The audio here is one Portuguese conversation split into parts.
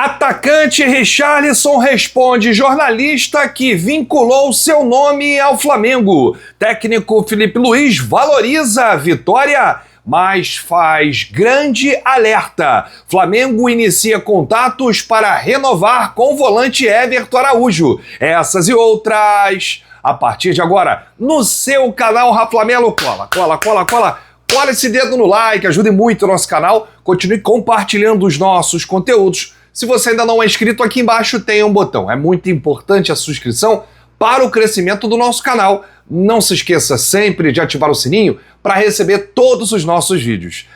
Atacante Richarlison responde jornalista que vinculou seu nome ao Flamengo. Técnico Filipe Luís valoriza a vitória, mas faz grande alerta. Flamengo inicia contatos para renovar com o volante Everton Araújo. Essas e outras a partir de agora no seu canal Raflamelo. Cola esse dedo no like, ajude muito o nosso canal. Continue compartilhando os nossos conteúdos. Se você ainda não é inscrito, aqui embaixo tem um botão. É muito importante a sua inscrição para o crescimento do nosso canal. Não se esqueça sempre de ativar o sininho para receber todos os nossos vídeos.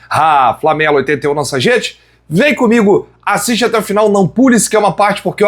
Flamelo 81 nossa gente, vem comigo, assiste até o final, não pule se quer uma parte, porque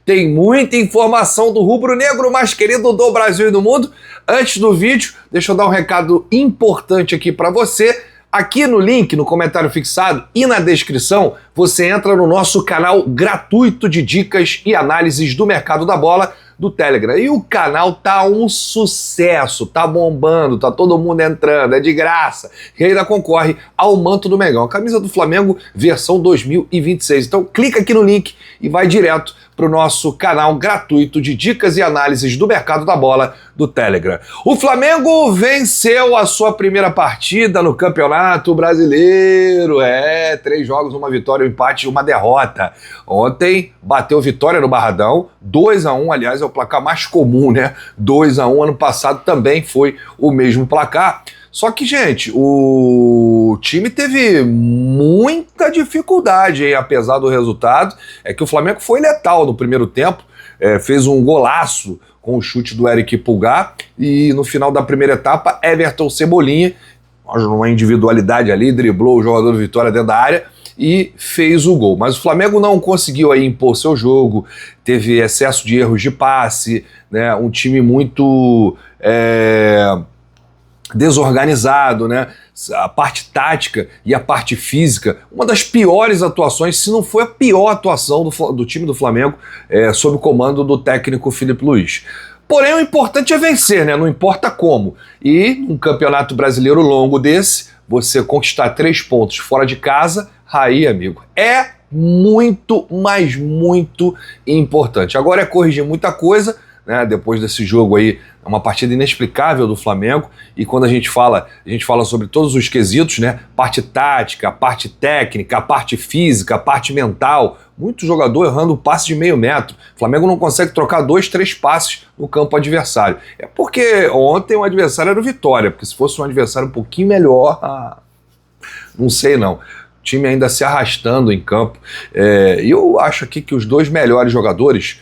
tem muita informação do rubro-negro mais querido do Brasil e do mundo. Antes do vídeo, deixa eu dar um recado importante aqui para você. Aqui no link, no comentário fixado e na descrição, você entra no nosso canal gratuito de dicas e análises do mercado da bola do Telegram. E o canal tá um sucesso, tá bombando, tá todo mundo entrando, é de graça. E ainda concorre ao manto do Mengão, a camisa do Flamengo versão 2026. Então clica aqui no link e vai direto para o nosso canal gratuito de dicas e análises do mercado da bola do Telegram. O Flamengo venceu a sua primeira partida no Campeonato Brasileiro. 3 jogos, uma vitória, um empate e uma derrota. Ontem bateu vitória no Barradão, 2-1, aliás, é o placar mais comum, né? 2-1, ano passado também foi o mesmo placar. Só que, gente, o time teve muita dificuldade, hein? Apesar do resultado. É que o Flamengo foi letal no primeiro tempo, fez um golaço com o chute do Eric Pulgar e no final da primeira etapa, Everton Cebolinha, numa individualidade ali, driblou o jogador do Vitória dentro da área e fez o gol. Mas o Flamengo não conseguiu aí impor seu jogo, teve excesso de erros de passe, né? Um time muito desorganizado, né? A parte tática e a parte física, uma das piores atuações, se não foi a pior atuação do time do Flamengo sob o comando do técnico Filipe Luís. Porém, o importante é vencer, né? Não importa como. E num campeonato brasileiro longo desse, você conquistar 3 pontos fora de casa, aí, amigo, é muito, mas muito importante. Agora é corrigir muita coisa, né? Depois desse jogo aí, é uma partida inexplicável do Flamengo, e quando a gente fala sobre todos os quesitos, né? Parte tática, a parte técnica, a parte física, a parte mental, muito jogador errando passe de meio metro. O Flamengo não consegue trocar 2, 3 passes no campo adversário. É porque ontem o adversário era o Vitória, porque se fosse um adversário um pouquinho melhor, não sei não. O time ainda se arrastando em campo. E eu acho aqui que os 2 melhores jogadores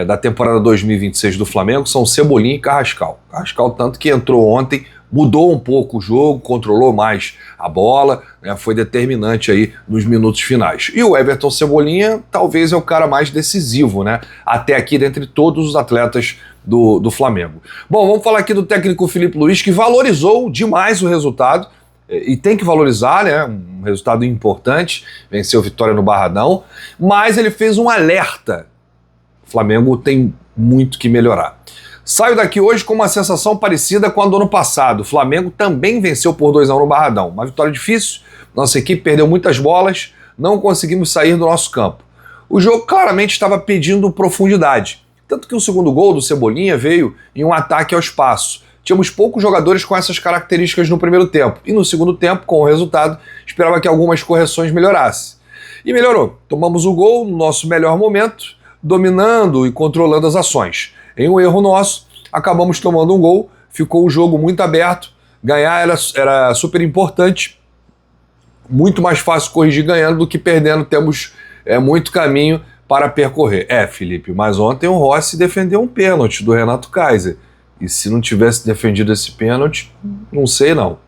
da temporada 2026 do Flamengo são Cebolinha e Carrascal. Carrascal tanto que entrou ontem, mudou um pouco o jogo, controlou mais a bola, né, foi determinante aí nos minutos finais. E o Everton Cebolinha talvez é o cara mais decisivo, né, até aqui dentre todos os atletas do Flamengo. Bom, vamos falar aqui do técnico Filipe Luís, que valorizou demais o resultado, e tem que valorizar, né, um resultado importante, venceu Vitória no Barradão, mas ele fez um alerta. O Flamengo tem muito que melhorar. Saio daqui hoje com uma sensação parecida com a do ano passado. O Flamengo também venceu por 2-1 no Barradão. Uma vitória difícil, nossa equipe perdeu muitas bolas, não conseguimos sair do nosso campo. O jogo claramente estava pedindo profundidade, tanto que o segundo gol do Cebolinha veio em um ataque ao espaço. Tínhamos poucos jogadores com essas características no primeiro tempo, e no segundo tempo, com o resultado, esperava que algumas correções melhorassem. E melhorou. Tomamos o gol no nosso melhor momento, dominando e controlando as ações. Em um erro nosso, acabamos tomando um gol, ficou o jogo muito aberto, ganhar era super importante, muito mais fácil corrigir ganhando do que perdendo, temos muito caminho para percorrer. Felipe, mas ontem o Rossi defendeu um pênalti do Renato Kaiser, e se não tivesse defendido esse pênalti, não sei não.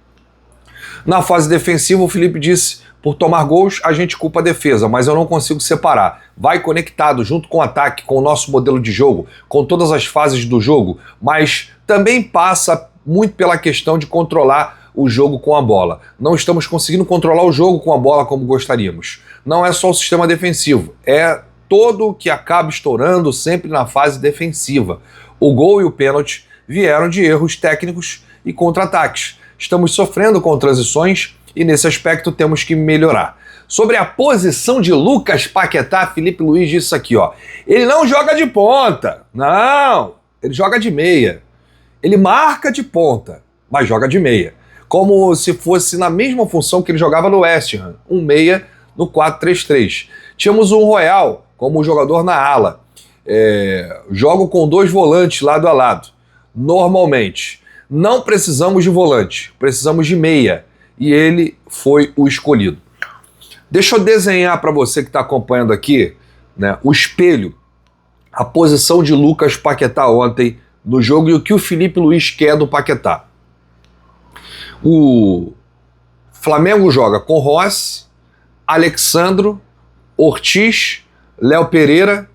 Na fase defensiva, o Felipe disse: por tomar gols, a gente culpa a defesa, mas eu não consigo separar. Vai conectado junto com o ataque, com o nosso modelo de jogo, com todas as fases do jogo, mas também passa muito pela questão de controlar o jogo com a bola. Não estamos conseguindo controlar o jogo com a bola como gostaríamos. Não é só o sistema defensivo, é todo o que acaba estourando sempre na fase defensiva. O gol e o pênalti vieram de erros técnicos e contra-ataques. Estamos sofrendo com transições e nesse aspecto temos que melhorar. Sobre a posição de Lucas Paquetá, Filipe Luiz disse isso aqui, ó. Ele não joga de ponta, não, ele joga de meia. Ele marca de ponta, mas joga de meia. Como se fosse na mesma função que ele jogava no West Ham, um meia no 4-3-3. Tínhamos um Royal como jogador na ala. Jogo com 2 volantes lado a lado. Normalmente. Não precisamos de volante, precisamos de meia. E ele foi o escolhido. Deixa eu desenhar para você que está acompanhando aqui, né, o espelho, a posição de Lucas Paquetá ontem no jogo e o que o Filipe Luiz quer do Paquetá. O Flamengo joga com Rossi, Alexandro, Ortiz, Léo Pereira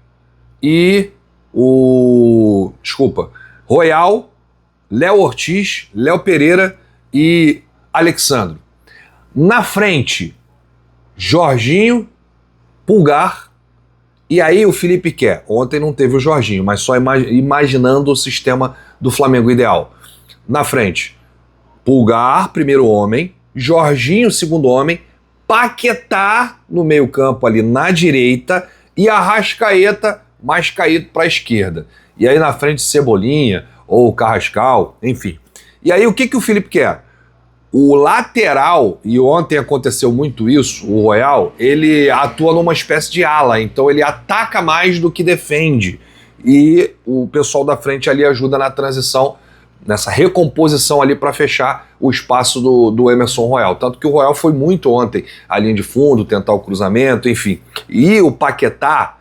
e Royal, Léo Ortiz, Léo Pereira e Alexandro. Na frente, Jorginho, Pulgar, e aí o Felipe quer. Ontem não teve o Jorginho, mas só imaginando o sistema do Flamengo ideal. Na frente, Pulgar, primeiro homem, Jorginho, segundo homem, Paquetá no meio campo ali na direita e Arrascaeta mais caído para a esquerda. E aí na frente Cebolinha ou Carrascal, enfim. E aí o que o Felipe quer? O lateral, e ontem aconteceu muito isso, o Royal, ele atua numa espécie de ala, então ele ataca mais do que defende. E o pessoal da frente ali ajuda na transição, nessa recomposição ali para fechar o espaço do Emerson Royal. Tanto que o Royal foi muito ontem, a linha de fundo, tentar o cruzamento, enfim. E o Paquetá,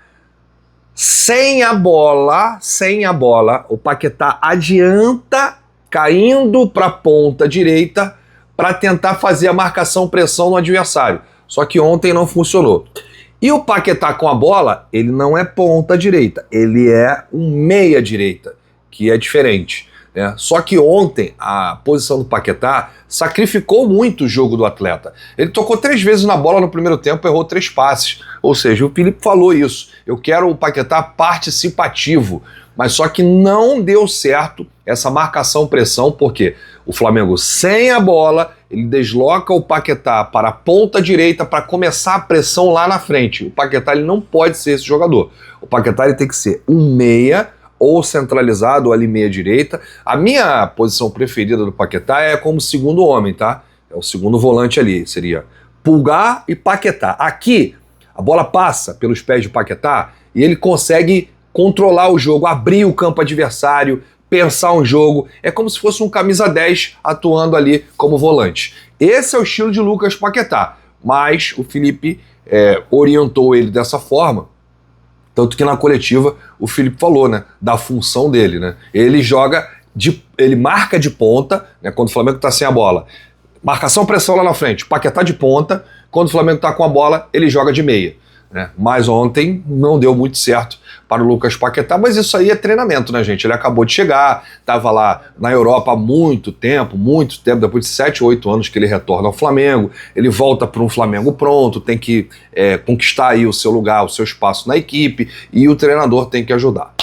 sem a bola, o Paquetá adianta, caindo para a ponta direita, para tentar fazer a marcação-pressão no adversário. Só que ontem não funcionou. E o Paquetá com a bola, ele não é ponta direita, ele é um meia direita, que é diferente. Né? Só que ontem a posição do Paquetá sacrificou muito o jogo do atleta. Ele tocou 3 vezes na bola no primeiro tempo, errou 3 passes. Ou seja, o Felipe falou isso. Eu quero o Paquetá participativo. Mas só que não deu certo essa marcação-pressão, porque o Flamengo sem a bola, ele desloca o Paquetá para a ponta direita para começar a pressão lá na frente. O Paquetá ele não pode ser esse jogador. O Paquetá ele tem que ser um meia ou centralizado ou ali meia direita. A minha posição preferida do Paquetá é como segundo homem, tá? É o segundo volante ali, seria Pulgar e Paquetá. Aqui, a bola passa pelos pés de Paquetá e ele consegue controlar o jogo, abrir o campo adversário, pensar um jogo. É como se fosse um camisa 10 atuando ali como volante. Esse é o estilo de Lucas Paquetá, mas o Felipe orientou ele dessa forma, tanto que na coletiva o Felipe falou, né, da função dele, né? Ele ele marca de ponta, né, quando o Flamengo está sem a bola. Marcação, pressão lá na frente, Paquetá de ponta, quando o Flamengo está com a bola, ele joga de meia. Né? Mas ontem não deu muito certo para o Lucas Paquetá, mas isso aí é treinamento, né, gente? Ele acabou de chegar, estava lá na Europa há muito tempo, depois de 7, 8 anos que ele retorna ao Flamengo, ele volta para um Flamengo pronto, tem que conquistar aí o seu lugar, o seu espaço na equipe, e o treinador tem que ajudar.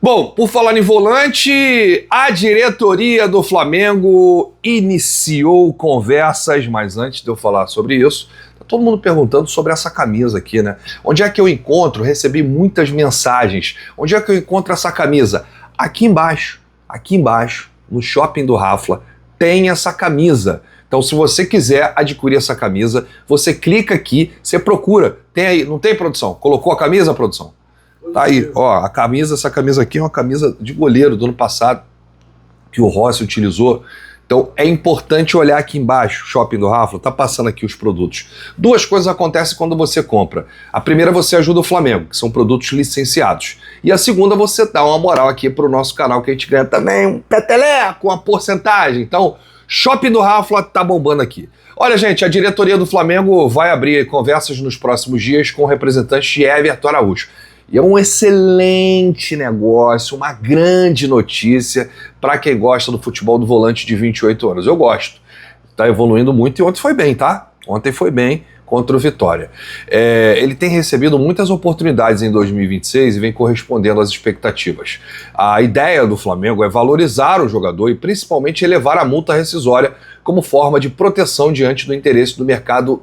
Bom, por falar em volante, a diretoria do Flamengo iniciou conversas, mas antes de eu falar sobre isso, tá todo mundo perguntando sobre essa camisa aqui, né? Onde é que eu encontro? Recebi muitas mensagens. Onde é que eu encontro essa camisa? Aqui embaixo, no Shopping do Rafla, tem essa camisa. Então, se você quiser adquirir essa camisa, você clica aqui, você procura. Tem aí, não tem, produção? Colocou a camisa, produção? Tá aí, ó, essa camisa aqui é uma camisa de goleiro do ano passado, que o Rossi utilizou. Então é importante olhar aqui embaixo, Shopping do Rafla, tá passando aqui os produtos. 2 coisas acontecem quando você compra. A primeira, você ajuda o Flamengo, que são produtos licenciados. E a segunda, você dá uma moral aqui pro nosso canal, que a gente ganha também um peteleco, uma porcentagem. Então, Shopping do Rafla tá bombando aqui. Olha, gente, a diretoria do Flamengo vai abrir conversas nos próximos dias com o representante de Everton Araújo. E é um excelente negócio, uma grande notícia para quem gosta do futebol do volante de 28 anos. Eu gosto. Está evoluindo muito e ontem foi bem, tá? Ontem foi bem contra o Vitória. Ele tem recebido muitas oportunidades em 2026 e vem correspondendo às expectativas. A ideia do Flamengo é valorizar o jogador e principalmente elevar a multa rescisória como forma de proteção diante do interesse do mercado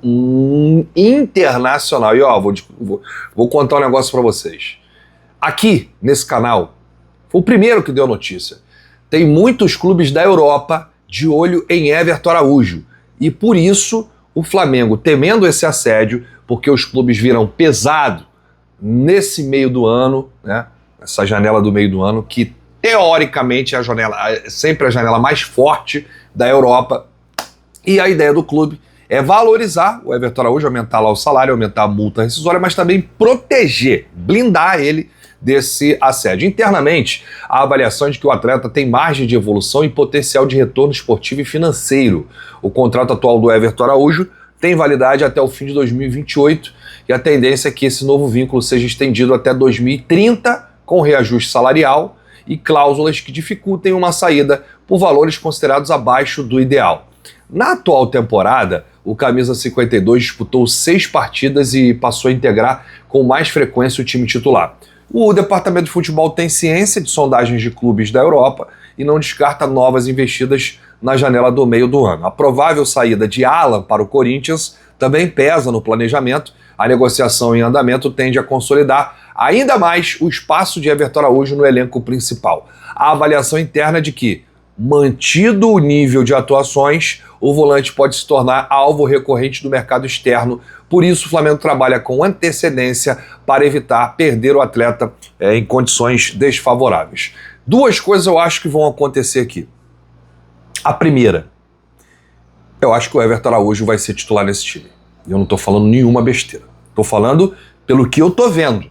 internacional. E ó, vou contar um negócio para vocês. Aqui, nesse canal, foi o primeiro que deu notícia. Tem muitos clubes da Europa de olho em Everton Araújo. E por isso, o Flamengo, temendo esse assédio, porque os clubes viram pesado nesse meio do ano, né? Essa janela do meio do ano, que teoricamente é sempre a janela mais forte da Europa. E a ideia do clube é valorizar o Everton Araújo, aumentar lá o salário, aumentar a multa rescisória, mas também proteger, blindar ele desse assédio. Internamente, a avaliação é de que o atleta tem margem de evolução e potencial de retorno esportivo e financeiro. O contrato atual do Everton Araújo tem validade até o fim de 2028 e a tendência é que esse novo vínculo seja estendido até 2030, com reajuste salarial e cláusulas que dificultem uma saída por valores considerados abaixo do ideal. Na atual temporada, o camisa 52 disputou 6 partidas e passou a integrar com mais frequência o time titular. O departamento de futebol tem ciência de sondagens de clubes da Europa e não descarta novas investidas na janela do meio do ano. A provável saída de Alan para o Corinthians também pesa no planejamento. A negociação em andamento tende a consolidar ainda mais o espaço de Everton Araújo no elenco principal. A avaliação interna é de que, mantido o nível de atuações, o volante pode se tornar alvo recorrente do mercado externo. Por isso, o Flamengo trabalha com antecedência para evitar perder o atleta em condições desfavoráveis. 2 coisas eu acho que vão acontecer aqui. A primeira, eu acho que o Everton Araújo vai ser titular nesse time. Eu não estou falando nenhuma besteira. Estou falando pelo que eu estou vendo.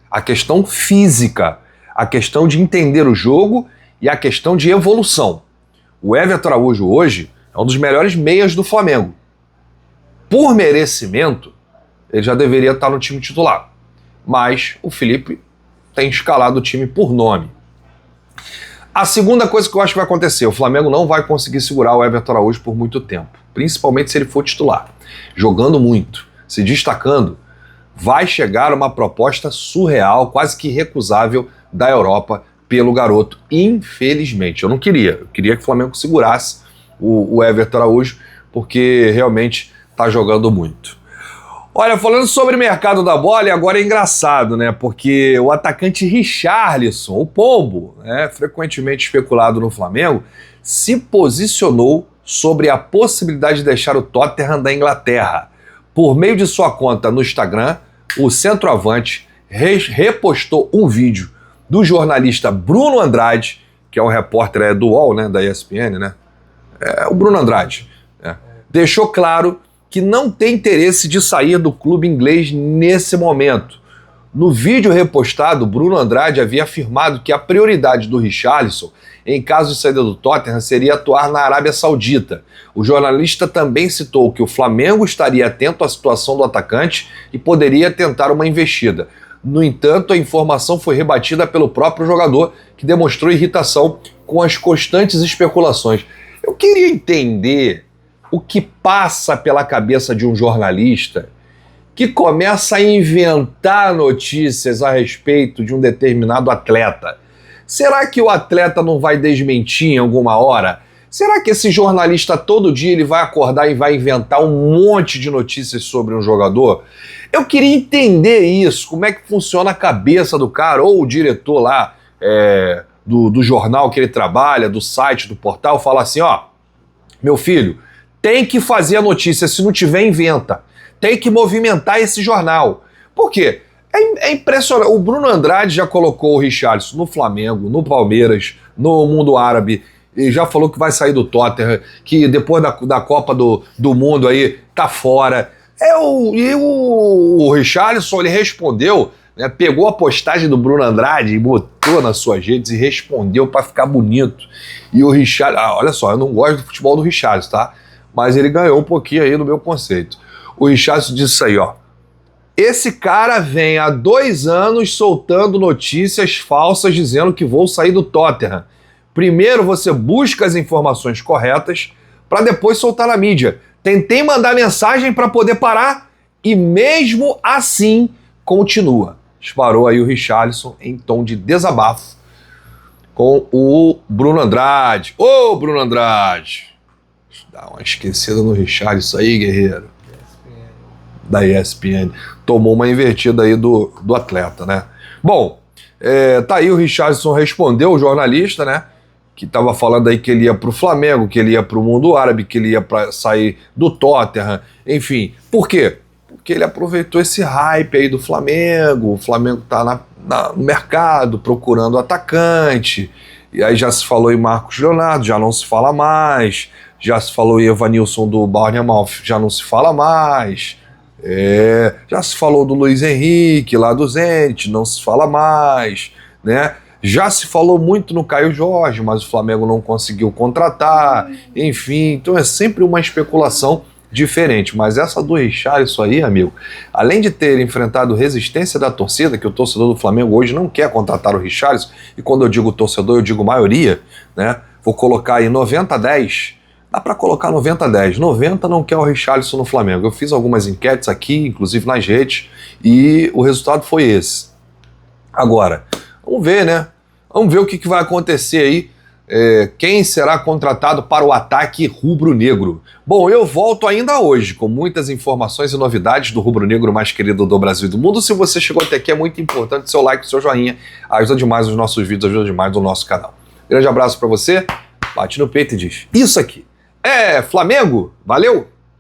A questão física, a questão de entender o jogo e a questão de evolução. O Everton Araújo hoje é um dos melhores meias do Flamengo. Por merecimento, ele já deveria estar no time titular. Mas o Felipe tem escalado o time por nome. A segunda coisa que eu acho que vai acontecer, o Flamengo não vai conseguir segurar o Everton Araújo por muito tempo. Principalmente se ele for titular. Jogando muito, se destacando, vai chegar uma proposta surreal, quase que irrecusável da Europa pelo garoto. Infelizmente, eu queria que o Flamengo segurasse o Everton Araújo, porque realmente está jogando muito. Olha, falando sobre mercado da bola, e agora é engraçado, né? Porque o atacante Richarlison, o Pombo, né, frequentemente especulado no Flamengo, se posicionou sobre a possibilidade de deixar o Tottenham da Inglaterra. Por meio de sua conta no Instagram, o centroavante repostou um vídeo do jornalista Bruno Andrade, que é um repórter do UOL, né, da ESPN, né? O Bruno Andrade. Né? Deixou claro que não tem interesse de sair do clube inglês nesse momento. No vídeo repostado, Bruno Andrade havia afirmado que a prioridade do Richarlison, em caso de saída do Tottenham, seria atuar na Arábia Saudita. O jornalista também citou que o Flamengo estaria atento à situação do atacante e poderia tentar uma investida. No entanto, a informação foi rebatida pelo próprio jogador, que demonstrou irritação com as constantes especulações. Eu queria entender o que passa pela cabeça de um jornalista que começa a inventar notícias a respeito de um determinado atleta. Será que o atleta não vai desmentir em alguma hora? Será que esse jornalista todo dia ele vai acordar e vai inventar um monte de notícias sobre um jogador? Eu queria entender isso, como é que funciona a cabeça do cara, ou o diretor lá do jornal que ele trabalha, do site, do portal, fala assim, ó, meu filho, tem que fazer a notícia, se não tiver, inventa. Tem que movimentar esse jornal. Por quê? É impressionante. O Bruno Andrade já colocou o Richarlison no Flamengo, no Palmeiras, no mundo árabe, e já falou que vai sair do Tottenham, que depois da Copa do Mundo aí, tá fora. E o Richarlison, ele respondeu, né, pegou a postagem do Bruno Andrade e botou nas suas redes e respondeu para ficar bonito. E o Richarlison, olha só, eu não gosto do futebol do Richarlison, tá? Mas ele ganhou um pouquinho aí no meu conceito. O Richarlison disse isso aí, ó. Esse cara vem há 2 anos soltando notícias falsas dizendo que vou sair do Tottenham. Primeiro você busca as informações corretas para depois soltar na mídia. Tentei mandar mensagem para poder parar e mesmo assim continua. Disparou aí o Richarlison em tom de desabafo com o Bruno Andrade. Ô, Bruno Andrade! Dá uma esquecida no Richarlison aí, guerreiro. Da ESPN. Tomou uma invertida aí do atleta, né? Bom, tá aí, o Richarlison respondeu, o jornalista, né? Que estava falando aí que ele ia pro Flamengo, que ele ia pro mundo árabe, que ele ia sair do Tottenham, enfim. Por quê? Porque ele aproveitou esse hype aí do Flamengo, o Flamengo tá no mercado procurando atacante, e aí já se falou em Marcos Leonardo, já não se fala mais, já se falou em Evanilson do Bournemouth, já não se fala mais, já se falou do Luiz Henrique lá do Zenit, não se fala mais, né? Já se falou muito no Caio Jorge, mas o Flamengo não conseguiu contratar, enfim, então é sempre uma especulação diferente, mas essa do Richarlison aí, amigo, além de ter enfrentado resistência da torcida, que o torcedor do Flamengo hoje não quer contratar o Richarlison, e quando eu digo torcedor, eu digo maioria, né? Vou colocar aí 90-10, dá para colocar 90-10, 90 não quer o Richarlison no Flamengo. Eu fiz algumas enquetes aqui, inclusive nas redes, e o resultado foi esse. Agora, vamos ver, né? Vamos ver o que vai acontecer aí. Quem será contratado para o ataque rubro-negro? Bom, eu volto ainda hoje com muitas informações e novidades do rubro-negro mais querido do Brasil e do mundo. Se você chegou até aqui, é muito importante seu like, seu joinha. Ajuda demais os nossos vídeos, ajuda demais o nosso canal. Grande abraço para você, bate no peito e diz: isso aqui é Flamengo, valeu!